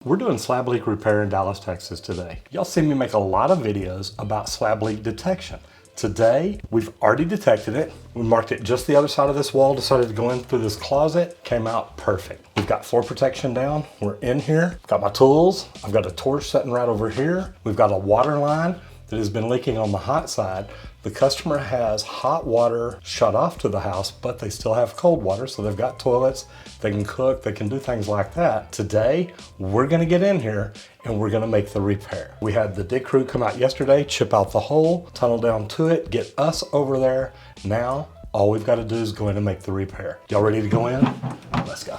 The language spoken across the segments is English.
We're doing slab leak repair in Dallas, Texas today. Y'all see me make a lot of videos about slab leak detection. Today, we've already detected it. We marked it just the other side of this wall, decided to go in through this closet, came out perfect. We've got floor protection down. We're in here, got my tools. I've got a torch sitting right over here. We've got a water line that has been leaking on the hot side. The customer has hot water shut off to the house, but they still have cold water, so they've got toilets, they can cook, they can do things like that. Today, we're gonna get in here and we're gonna make the repair. We had the dig crew come out yesterday, chip out the hole, tunnel down to it, get us over there. Now, all we've gotta do is go in and make the repair. Y'all ready to go in? Let's go.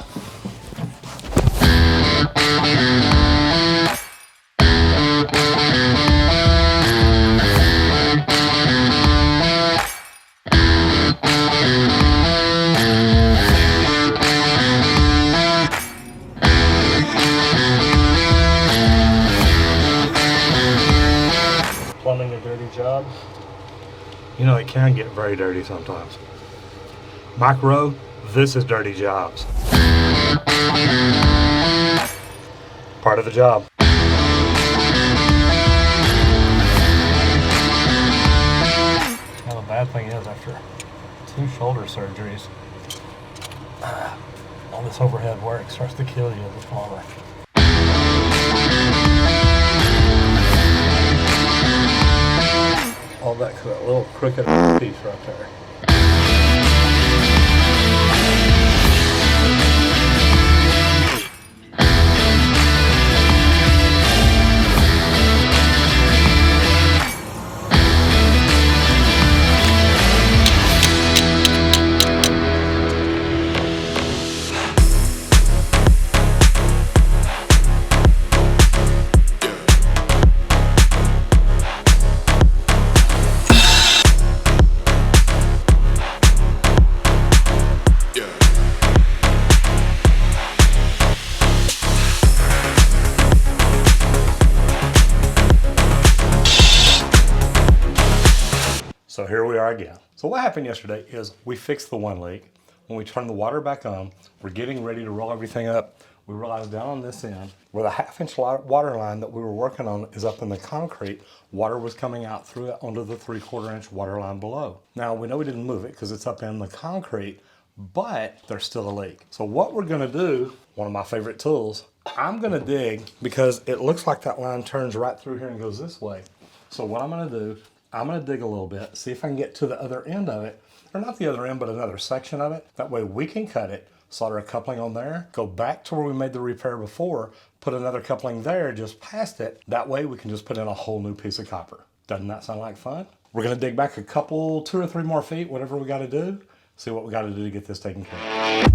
Plumbing a dirty job? You know, it can get very dirty sometimes. Micro, this is dirty jobs. Part of the job. Well, the bad thing is, after 2 shoulder surgeries, all this overhead work starts to kill you as a plumber. All that little crooked piece right there. So here we are again. So what happened yesterday is we fixed the one leak. When we turned the water back on, we're getting ready to roll everything up. We realized down on this end, where the 1/2-inch water line that we were working on is up in the concrete, water was coming out through it onto the 3/4-inch water line below. Now we know we didn't move it because it's up in the concrete, but there's still a leak. So what we're gonna do, one of my favorite tools, I'm gonna dig because it looks like that line turns right through here and goes this way. So what I'm gonna do, I'm gonna dig a little bit, see if I can get to the other end of it, or not the other end, but another section of it. That way we can cut it, solder a coupling on there, go back to where we made the repair before, put another coupling there just past it. That way we can just put in a whole new piece of copper. Doesn't that sound like fun? We're gonna dig back a couple, 2 or 3 more feet, whatever we gotta do, see what we gotta do to get this taken care of.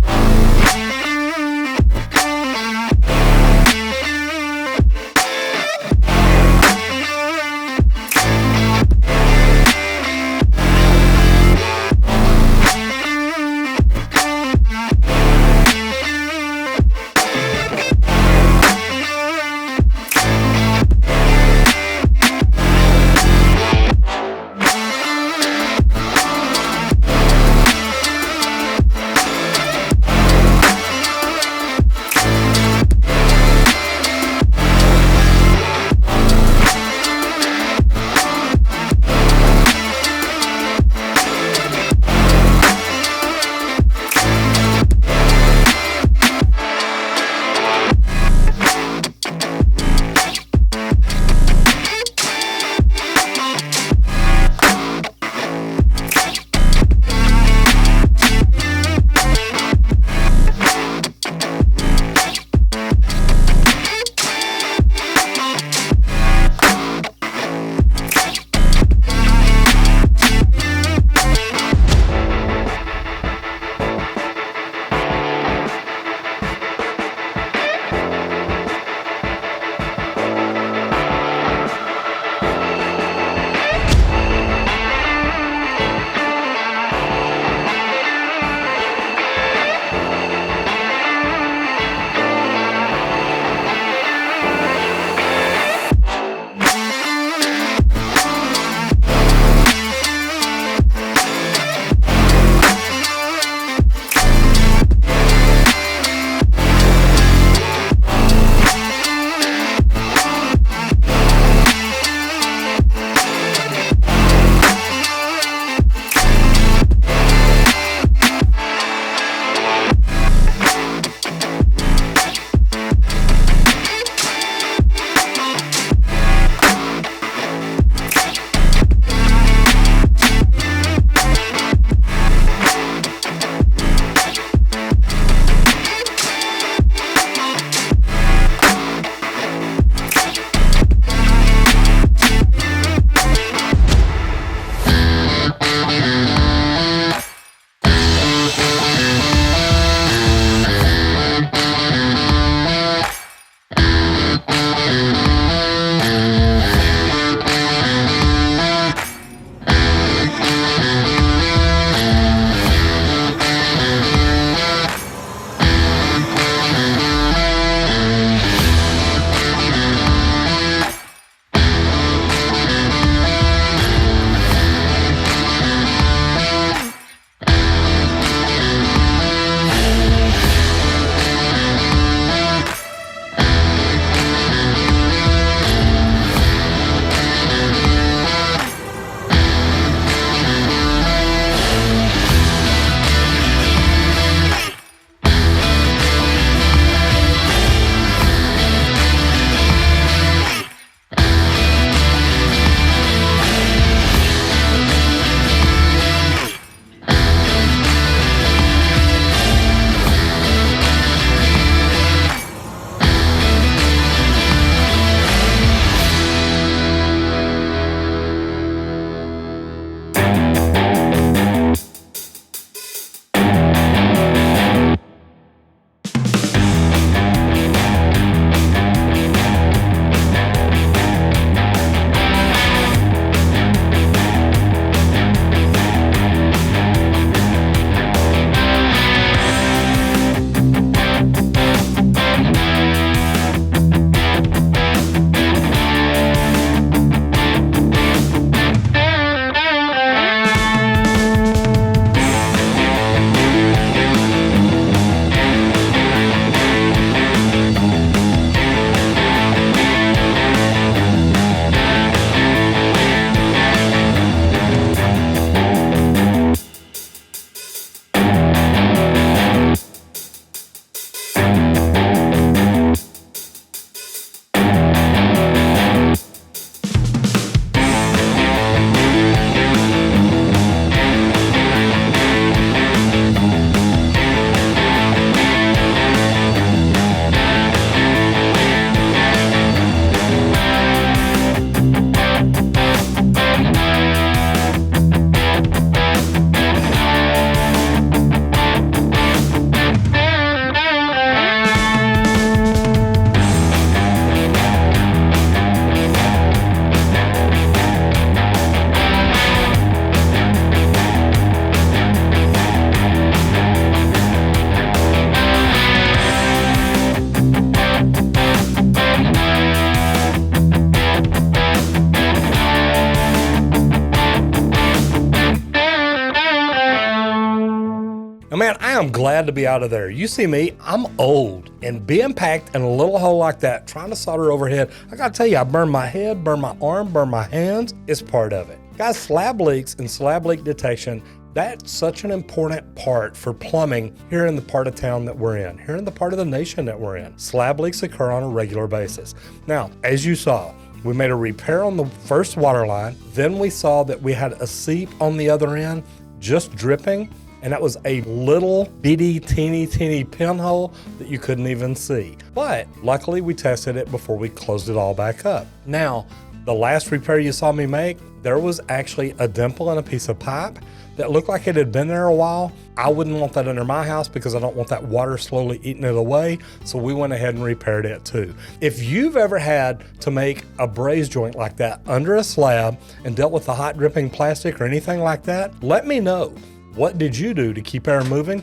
am glad to be out of there. You see me, I'm old, and being packed in a little hole like that, trying to solder overhead, I gotta tell you, I burned my head, burned my arm, burned my hands. It's part of it. Guys, slab leaks and slab leak detection, that's such an important part for plumbing here in the part of town that we're in, here in the part of the nation that we're in. Slab leaks occur on a regular basis. Now, as you saw, we made a repair on the first water line. Then we saw that we had a seep on the other end, just dripping. And that was a little bitty, teeny pinhole that you couldn't even see. But luckily we tested it before we closed it all back up. Now, the last repair you saw me make, there was actually a dimple in a piece of pipe that looked like it had been there a while. I wouldn't want that under my house because I don't want that water slowly eating it away. So we went ahead and repaired it too. If you've ever had to make a braze joint like that under a slab and dealt with the hot dripping plastic or anything like that, let me know. What did you do to keep air moving?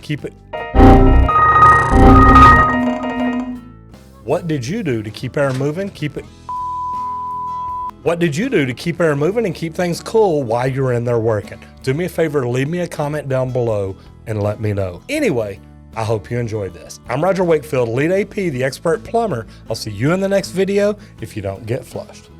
What did you do to keep air moving? What did you do to keep air moving and keep things cool while you were in there working? Do me a favor, leave me a comment down below and let me know. Anyway, I hope you enjoyed this. I'm Roger Wakefield, Lead AP, the expert plumber. I'll see you in the next video if you don't get flushed.